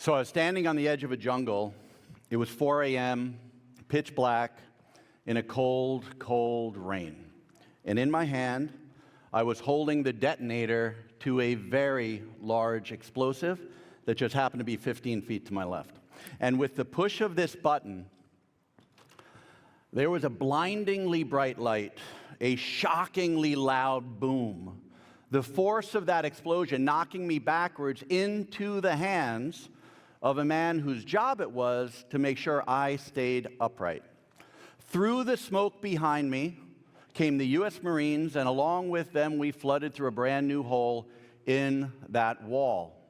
So I was standing on the edge of a jungle. It was 4 a.m., pitch black, in a cold, cold rain. And in my hand, I was holding the detonator to a very large explosive that just happened to be 15 feet to my left. And with the push of this button, there was a blindingly bright light, a shockingly loud boom. The force of that explosion knocking me backwards into the hands of a man whose job it was to make sure I stayed upright. Through the smoke behind me came the U.S. Marines, and along with them, we flooded through a brand new hole in that wall.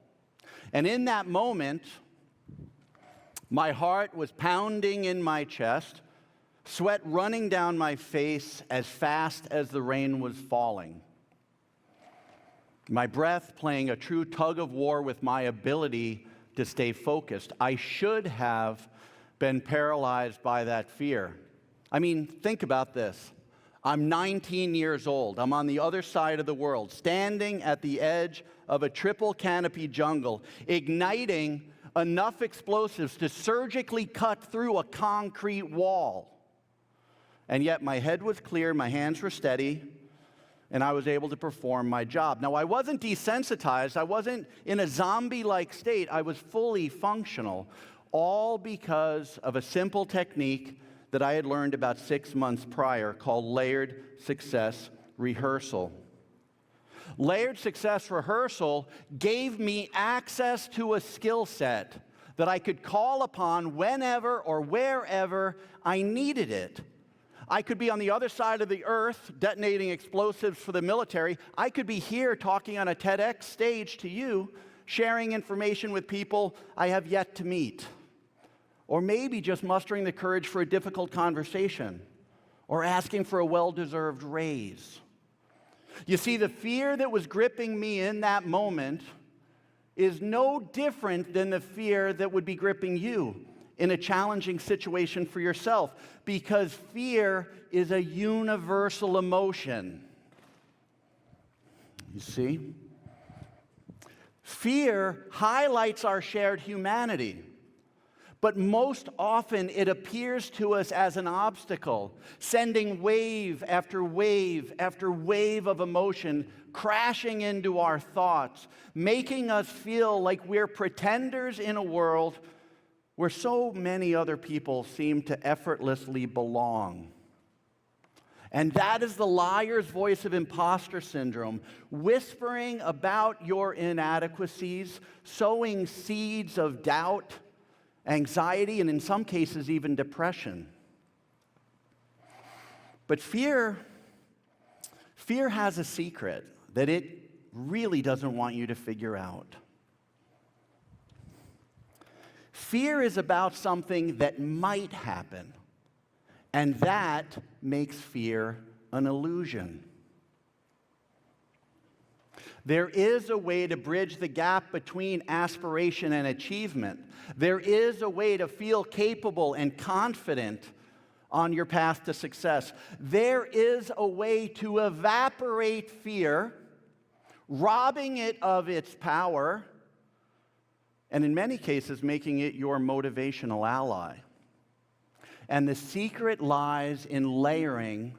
And in that moment, my heart was pounding in my chest, sweat running down my face as fast as the rain was falling. My breath playing a true tug of war with my ability to stay focused. I should have been paralyzed by that fear. I mean, think about this. I'm 19 years old. I'm on the other side of the world, standing at the edge of a triple canopy jungle, igniting enough explosives to surgically cut through a concrete wall. And yet my head was clear, my hands were steady, and I was able to perform my job. Now, I wasn't desensitized. I wasn't in a zombie-like state. I was fully functional, all because of a simple technique that I had learned about 6 months prior called layered success rehearsal. Layered success rehearsal gave me access to a skill set that I could call upon whenever or wherever I needed it. I could be on the other side of the earth detonating explosives for the military. I could be here talking on a TEDx stage to you, sharing information with people I have yet to meet. Or maybe just mustering the courage for a difficult conversation, or asking for a well-deserved raise. You see, the fear that was gripping me in that moment is no different than the fear that would be gripping you in a challenging situation for yourself, because fear is a universal emotion. You see? Fear highlights our shared humanity. But most often it appears to us as an obstacle, sending wave after wave after wave of emotion crashing into our thoughts, making us feel like we're pretenders in a world where so many other people seem to effortlessly belong. And that is the liar's voice of imposter syndrome, whispering about your inadequacies, sowing seeds of doubt, anxiety, and in some cases, even depression. But fear has a secret that it really doesn't want you to figure out. Fear is about something that might happen, and that makes fear an illusion. There is a way to bridge the gap between aspiration and achievement. There is a way to feel capable and confident on your path to success. There is a way to evaporate fear, robbing it of its power, and in many cases, making it your motivational ally. And the secret lies in layering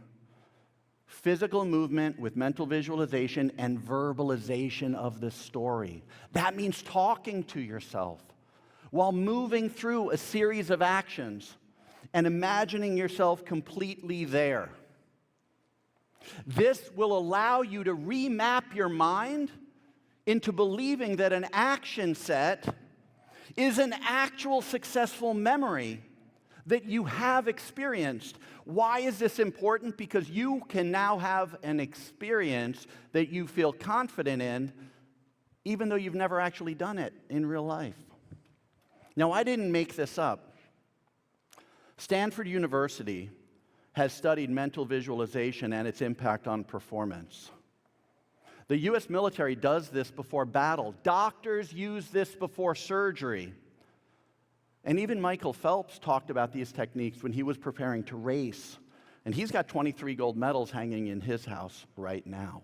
physical movement with mental visualization and verbalization of the story. That means talking to yourself while moving through a series of actions and imagining yourself completely there. This will allow you to remap your mind into believing that an action set is an actual successful memory that you have experienced. Why is this important? Because you can now have an experience that you feel confident in, even though you've never actually done it in real life. Now, I didn't make this up. Stanford University has studied mental visualization and its impact on performance. The U.S. military does this before battle. Doctors use this before surgery. And even Michael Phelps talked about these techniques when he was preparing to race. And he's got 23 gold medals hanging in his house right now.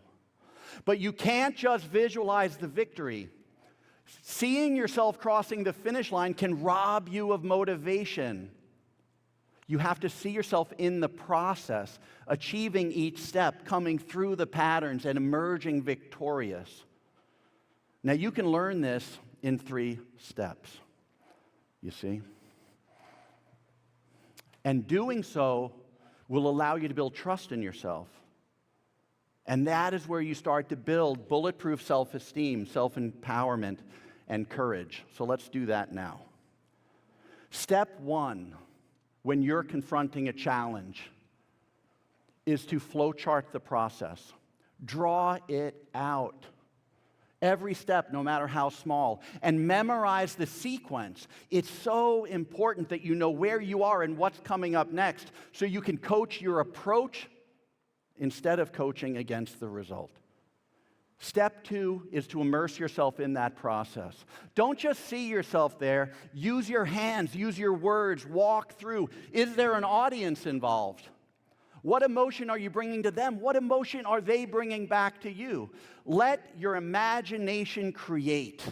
But you can't just visualize the victory. Seeing yourself crossing the finish line can rob you of motivation. You have to see yourself in the process, achieving each step, coming through the patterns, and emerging victorious. Now, you can learn this in 3 steps, you see. And doing so will allow you to build trust in yourself. And that is where you start to build bulletproof self-esteem, self-empowerment, and courage. So let's do that now. Step 1, when you're confronting a challenge, is to flowchart the process. Draw it out. Every step, no matter how small, and memorize the sequence. It's so important that you know where you are and what's coming up next so you can coach your approach instead of coaching against the result. Step 2 is to immerse yourself in that process. Don't just see yourself there. Use your hands, use your words, walk through. Is there an audience involved? What emotion are you bringing to them? What emotion are they bringing back to you? Let your imagination create,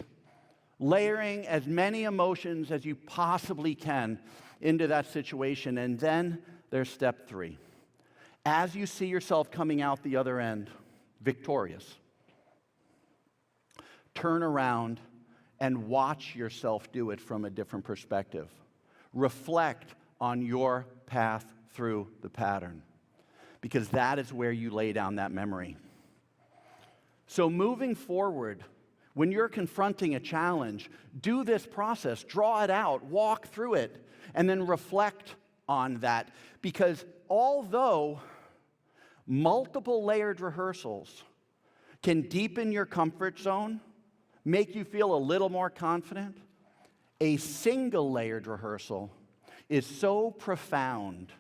layering as many emotions as you possibly can into that situation. And then there's step 3. As you see yourself coming out the other end, victorious, turn around and watch yourself do it from a different perspective. Reflect on your path through the pattern, because that is where you lay down that memory. So moving forward, when you're confronting a challenge, do this process, draw it out, walk through it, and then reflect on that. Because although multiple layered rehearsals can deepen your comfort zone, make you feel a little more confident, a single layered rehearsal is so profound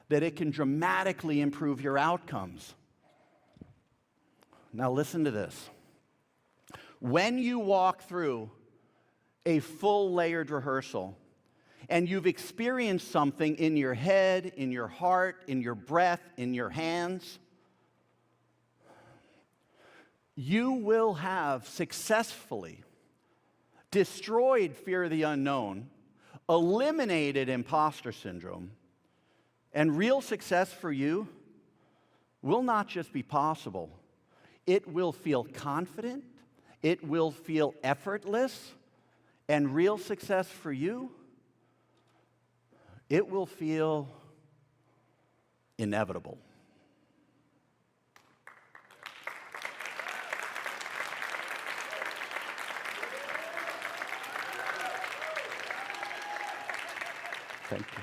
that it can dramatically improve your outcomes. Now listen to this. When you walk through a full layered rehearsal and you've experienced something in your head, in your heart, in your breath, in your hands, you will have successfully destroyed fear of the unknown, eliminated imposter syndrome, and real success for you will not just be possible. It will feel confident, it will feel effortless, and real success for you, it will feel inevitable. Thank you.